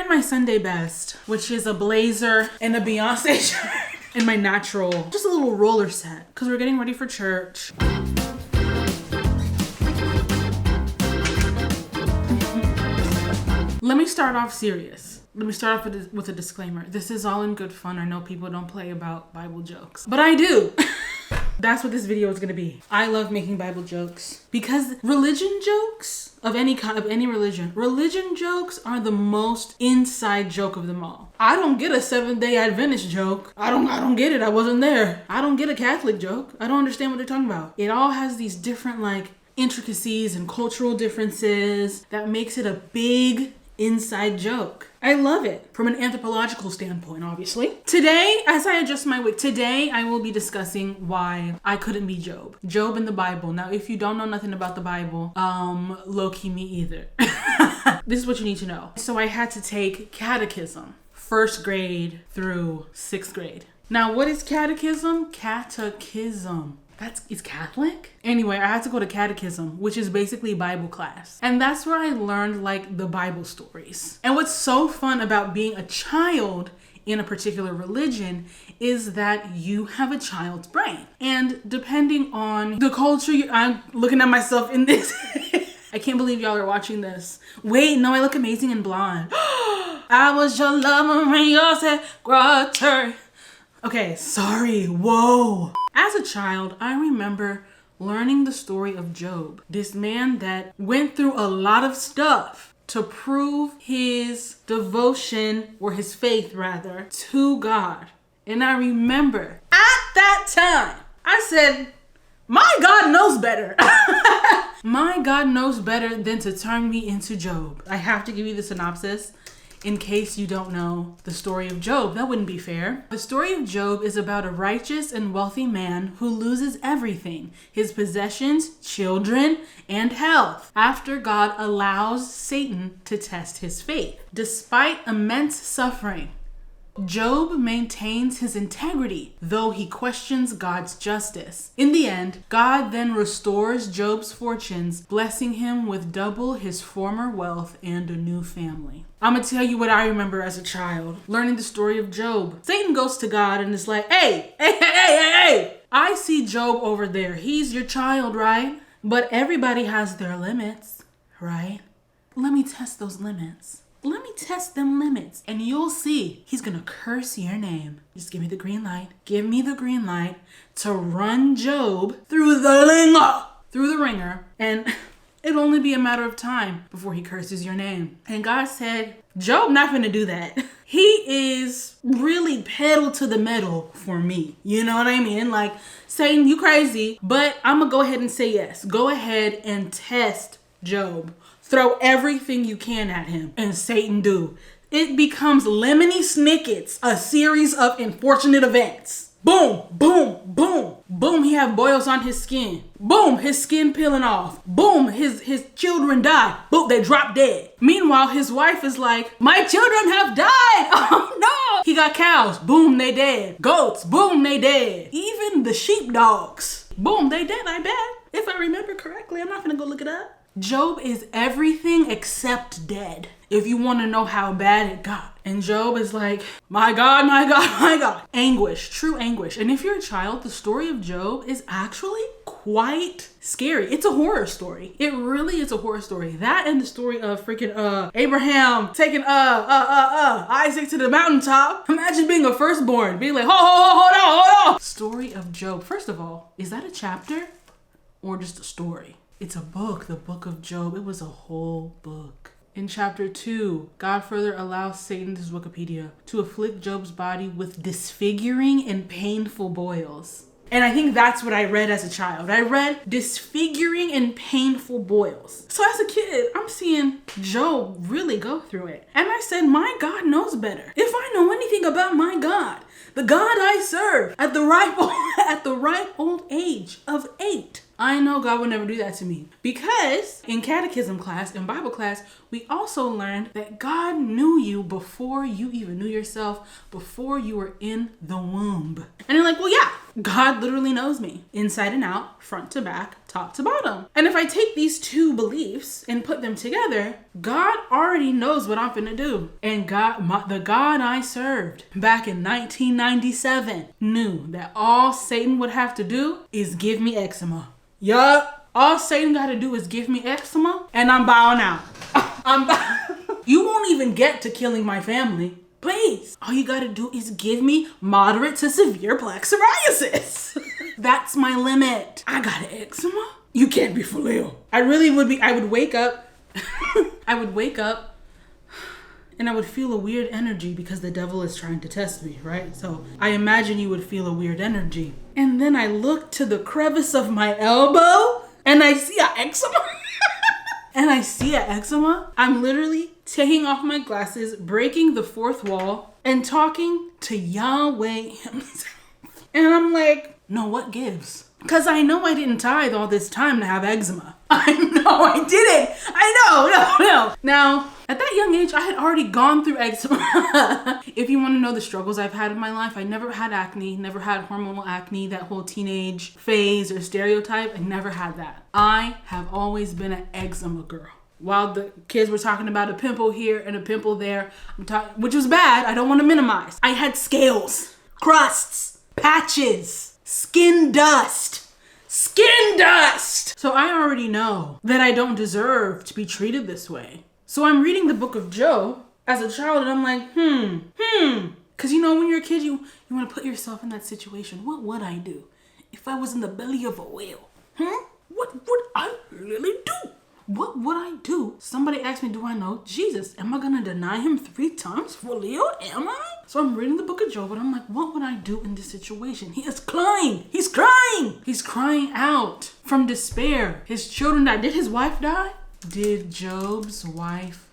wearing my Sunday best, which is a blazer and a Beyonce shirt and my natural, just a little roller set, because we're getting ready for church. Let me start off serious. Let me start off with a disclaimer. This is all in good fun. I know people don't play about Bible jokes, but I do. That's what this video is gonna be. I love making Bible jokes because religion jokes of any kind, of any religion jokes are the most inside joke of them all. I don't get a Seventh-day Adventist joke. I don't get it. I wasn't there. I don't get a Catholic joke. I don't understand what they're talking about. It all has these different like intricacies and cultural differences that makes it a big inside joke. I love it from an anthropological standpoint, obviously. Today, as I adjust my wig, today I will be discussing why I couldn't be Job. Job in the Bible. Now, if you don't know nothing about the Bible, low-key me either. This is what you need to know. So I had to take catechism, 1st grade through 6th grade. Now, what is catechism? Catechism. It's Catholic? Anyway, I had to go to catechism, which is basically Bible class. And that's where I learned like the Bible stories. And what's so fun about being a child in a particular religion is that you have a child's brain. And depending on the culture, I'm looking at myself in this. I can't believe y'all are watching this. Wait, no, I look amazing in blonde. I was your lover when you said grotto. Okay, sorry, whoa. As a child, I remember learning the story of Job, this man that went through a lot of stuff to prove his devotion, or his faith rather, to God. And I remember at that time, I said, my God knows better. My God knows better than to turn me into Job. I have to give you the synopsis. In case you don't know the story of Job, that wouldn't be fair. The story of Job is about a righteous and wealthy man who loses everything, his possessions, children, and health, after God allows Satan to test his faith. Despite immense suffering, Job maintains his integrity, though he questions God's justice. In the end, God then restores Job's fortunes, blessing him with double his former wealth and a new family. I'm gonna tell you what I remember as a child, learning the story of Job. Satan goes to God and is like, hey, I see Job over there. He's your child, right? But everybody has their limits, right? Let me test those limits. Let me test them limits and you'll see he's gonna curse your name. Just give me the green light. Give me the green light to run Job through the ringer. And it'll only be a matter of time before he curses your name. And God said, Job not gonna do that. He is really pedal to the metal for me. You know what I mean? Like, Satan, you crazy, but I'm gonna go ahead and say yes. Go ahead and test Job. Throw everything you can at him, and Satan do. It becomes Lemony Snicket's, a series of unfortunate events. Boom, boom, boom, boom, he have boils on his skin. Boom, his skin peeling off. Boom, his children die. Boom, they drop dead. Meanwhile, his wife is like, my children have died. Oh no. He got cows. Boom, they dead. Goats. Boom, they dead. Even the sheepdogs. Boom, they dead, I bet. If I remember correctly, I'm not gonna go look it up. Job is everything except dead, if you want to know how bad it got. And Job is like, my God, my God, my God. Anguish, true anguish. And if you're a child, the story of Job is actually quite scary. It's a horror story. It really is a horror story. That and the story of freaking Abraham taking Isaac to the mountaintop. Imagine being a firstborn, being like, hold on. Story of Job. First of all, is that a chapter or just a story? It's a book, the book of Job. It was a whole book. In chapter 2, God further allows Satan, this is Wikipedia, to afflict Job's body with disfiguring and painful boils. And I think that's what I read as a child. I read disfiguring and painful boils. So as a kid, I'm seeing Job really go through it. And I said, my God knows better. If I know anything about my God, the God I serve at the ripe old age of 8, I know God would never do that to me. Because in catechism class, in Bible class, we also learned that God knew you before you even knew yourself, before you were in the womb. And they're like, well, yeah, God literally knows me inside and out, front to back, top to bottom. And if I take these two beliefs and put them together, God already knows what I'm finna do. And the God I served back in 1997 knew that all Satan would have to do is give me eczema. Yup. All Satan got to do is give me eczema and I'm bowing out. You won't even get to killing my family. Please. All you got to do is give me moderate to severe plaque psoriasis. That's my limit. I got eczema? You can't be for real. I really would be. I would wake up. I would wake up and I would feel a weird energy because the devil is trying to test me, right? So I imagine you would feel a weird energy. And then I look to the crevice of my elbow and I see an eczema. And I see an eczema. I'm literally taking off my glasses, breaking the fourth wall, and talking to Yahweh himself. And I'm like, no, what gives? Because I know I didn't tithe all this time to have eczema. I know I didn't. I know, no. Now, at that young age, I had already gone through eczema. If you want to know the struggles I've had in my life, I never had acne, never had hormonal acne, that whole teenage phase or stereotype. I never had that. I have always been an eczema girl. While the kids were talking about a pimple here and a pimple there, which was bad, I don't want to minimize. I had scales, crusts, patches, skin dust. So I already know that I don't deserve to be treated this way. So I'm reading the book of Job as a child and I'm like, Because you know, when you're a kid, you want to put yourself in that situation. What would I do if I was in the belly of a whale? What would I really do? What would I do? Somebody asked me, do I know Jesus? Am I going to deny him 3 times? For real? Am I? So I'm reading the book of Job and I'm like, what would I do in this situation? He is crying. He's crying. He's crying out from despair. His children died. Did his wife die? Did Job's wife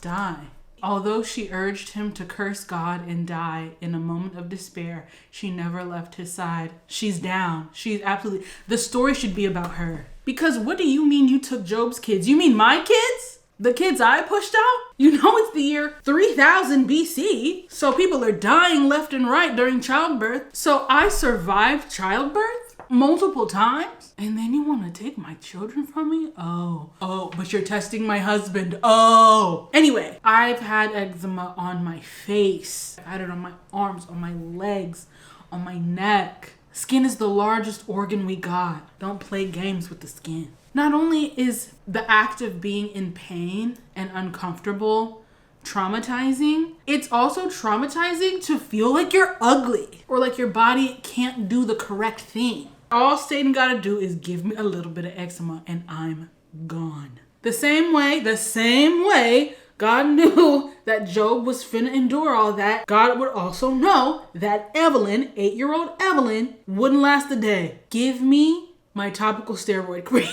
die? Although she urged him to curse God and die in a moment of despair, she never left his side. She's down. She's absolutely... The story should be about her. Because what do you mean you took Job's kids? You mean my kids? The kids I pushed out? You know it's the year 3000 BC. So people are dying left and right during childbirth. So I survived childbirth multiple times. And then you want to take my children from me? Oh, but you're testing my husband. Oh. Anyway, I've had eczema on my face. I've had it on my arms, on my legs, on my neck. Skin is the largest organ we got. Don't play games with the skin. Not only is the act of being in pain and uncomfortable traumatizing, it's also traumatizing to feel like you're ugly or like your body can't do the correct thing. All Satan gotta do is give me a little bit of eczema and I'm gone. The same way God knew that Job was finna endure all that, God would also know that Evelyn, 8-year-old Evelyn, wouldn't last a day. Give me my topical steroid cream.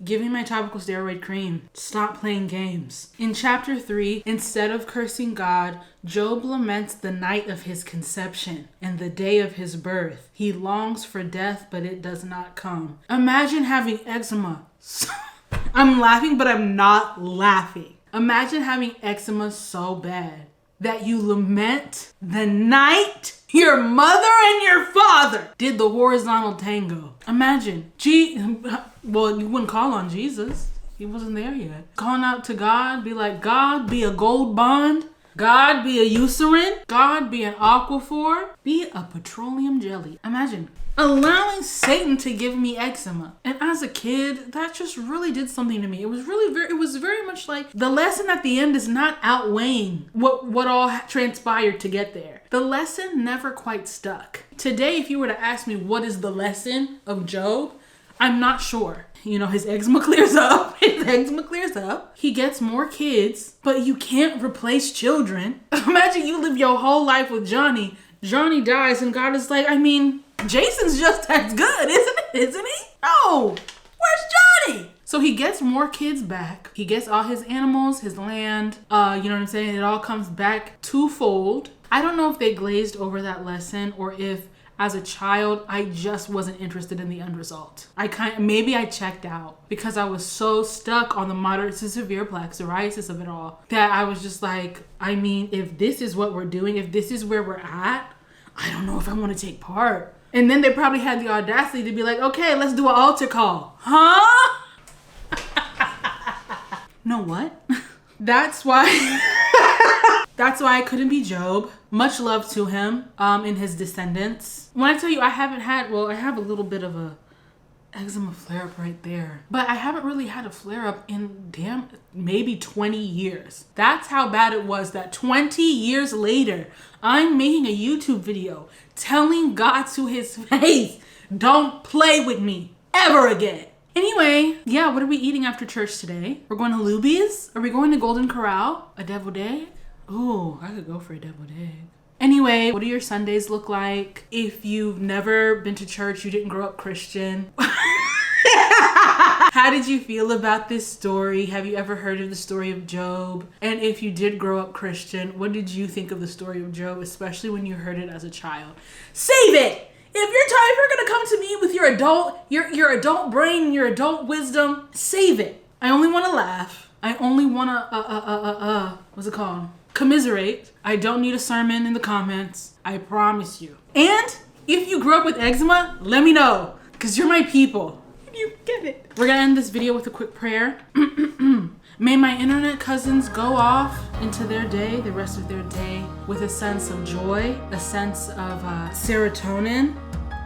Give me my topical steroid cream. Stop playing games. In chapter 3, instead of cursing God, Job laments the night of his conception and the day of his birth. He longs for death, but it does not come. Imagine having eczema. I'm laughing, but I'm not laughing. Imagine having eczema so bad that you lament the night your mother and your father did the horizontal tango. Imagine. Well, you wouldn't call on Jesus. He wasn't there yet. Calling out to God, be like, God, be a gold bond. God, be a Eucerin. God, be an Aquaphor. Be a petroleum jelly. Imagine allowing Satan to give me eczema. And as a kid, that just really did something to me. It was very much like the lesson at the end is not outweighing what all transpired to get there. The lesson never quite stuck. Today, if you were to ask me what is the lesson of Job, I'm not sure. You know, his eczema clears up. He gets more kids, but you can't replace children. Imagine you live your whole life with Johnny. Johnny dies and God is like, Jason's just as good, isn't he? No, where's Johnny? So he gets more kids back. He gets all his animals, his land, you know what I'm saying? It all comes back twofold. I don't know if they glazed over that lesson or if as a child, I just wasn't interested in the end result. Maybe I checked out because I was so stuck on the moderate to severe plaque psoriasis of it all that I was just like, if this is what we're doing, if this is where we're at, I don't know if I want to take part. And then they probably had the audacity to be like, okay, let's do an altar call. Huh? Know what? That's why I couldn't be Job. Much love to him and his descendants. When I tell you I have a little bit of a eczema flare up right there. But I haven't really had a flare up in maybe 20 years. That's how bad it was that 20 years later, I'm making a YouTube video telling God to his face, don't play with me ever again. Anyway, yeah, what are we eating after church today? We're going to Luby's? Are we going to Golden Corral? A deviled egg? Ooh, I could go for a deviled egg. Anyway, what do your Sundays look like? If you've never been to church, you didn't grow up Christian. How did you feel about this story? Have you ever heard of the story of Job? And if you did grow up Christian, what did you think of the story of Job, especially when you heard it as a child? Save it! If you're gonna come to me with your adult brain, your adult wisdom, save it. I only want to laugh. I only want to what's it called? Commiserate. I don't need a sermon in the comments. I promise you. And if you grew up with eczema, let me know, because you're my people. You get it. We're gonna end this video with a quick prayer. May my internet cousins go off into their day, the rest of their day, with a sense of joy, a sense of serotonin,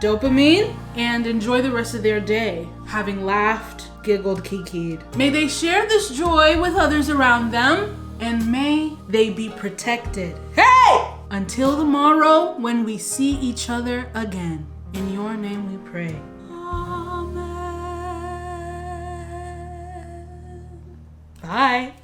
dopamine, and enjoy the rest of their day, having laughed, giggled, kikied. May they share this joy with others around them, and may they be protected. Hey! Until tomorrow, when we see each other again. In your name we pray. Amen. Bye.